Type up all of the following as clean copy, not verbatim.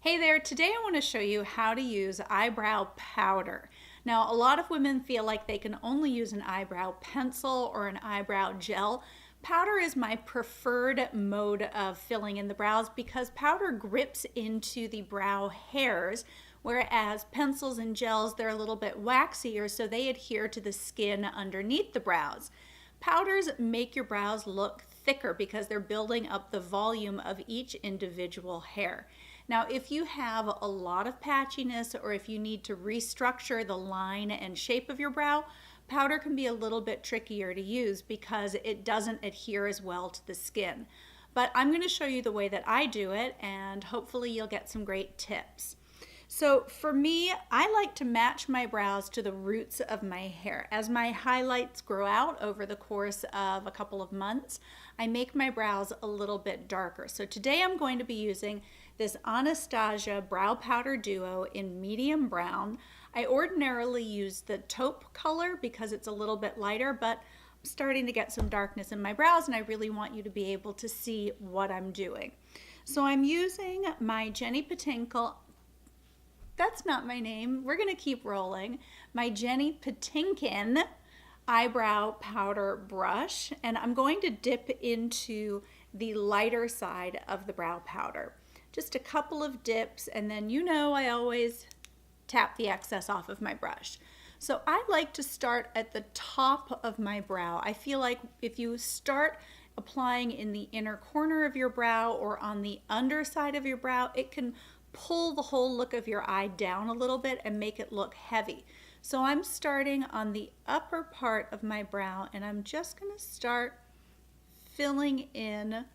Hey there, today I want to show you how to use eyebrow powder. Now, a lot of women feel like they can only use an eyebrow pencil or an eyebrow gel. Powder is my preferred mode of filling in the brows because powder grips into the brow hairs, whereas pencils and gels, they're a little bit waxier, so they adhere to the skin underneath the brows. Powders make your brows look thicker because they're building up the volume of each individual hair. Now, if you have a lot of patchiness or if you need to restructure the line and shape of your brow, powder can be a little bit trickier to use because it doesn't adhere as well to the skin. But I'm going to show you the way that I do it, and hopefully you'll get some great tips. So for me, I like to match my brows to the roots of my hair. As my highlights grow out over the course of a couple of months, I make my brows a little bit darker. So today I'm going to be using this Anastasia Brow Powder Duo in medium brown. I ordinarily use the taupe color because it's a little bit lighter, but I'm starting to get some darkness in my brows and I really want you to be able to see what I'm doing. So I'm using my Jenny Patinkin, that's not my name, we're gonna keep rolling, my Jenny Patinkin eyebrow powder brush, and I'm going to dip into the lighter side of the brow powder. Just a couple of dips, and then I always tap the excess off of my brush. So I like to start at the top of my brow. I feel like if you start applying in the inner corner of your brow or on the underside of your brow, it can pull the whole look of your eye down a little bit and make it look heavy. So I'm starting on the upper part of my brow, and I'm just going to start filling in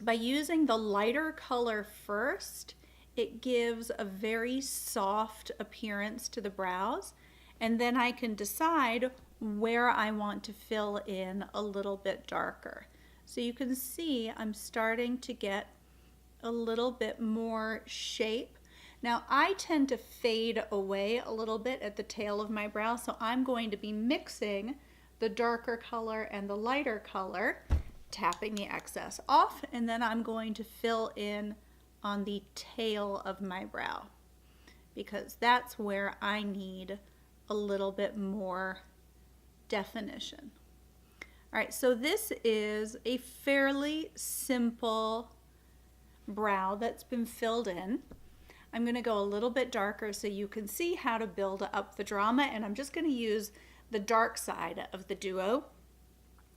by using the lighter color first. It gives a very soft appearance to the brows, and then I can decide where I want to fill in a little bit darker. So you can see I'm starting to get a little bit more shape. Now I tend to fade away a little bit at the tail of my brow, so I'm going to be mixing the darker color and the lighter color, tapping the excess off, and then I'm going to fill in on the tail of my brow because that's where I need a little bit more definition. All right, so this is a fairly simple brow that's been filled in. I'm going to go a little bit darker so you can see how to build up the drama, and I'm just going to use the dark side of the duo.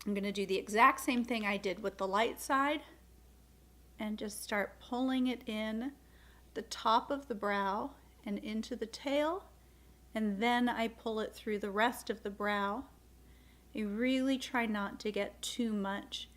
I'm going to do the exact same thing I did with the light side and just start pulling it in the top of the brow and into the tail, and then I pull it through the rest of the brow. I really try not to get too much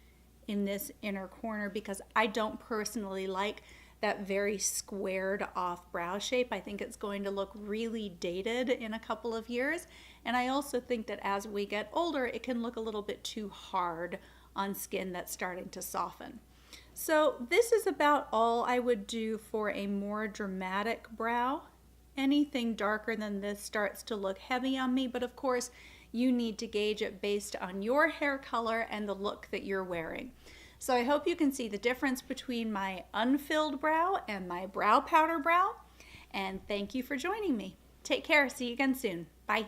in this inner corner because I don't personally like that very squared off brow shape. I think it's going to look really dated in a couple of years, and I also think that as we get older it can look a little bit too hard on skin that's starting to soften. So this is about all I would do for a more dramatic brow. Anything darker than this starts to look heavy on me, but of course you need to gauge it based on your hair color and the look that you're wearing. So I hope you can see the difference between my unfilled brow and my brow powder brow, and thank you for joining me. Take care. See you again soon. Bye.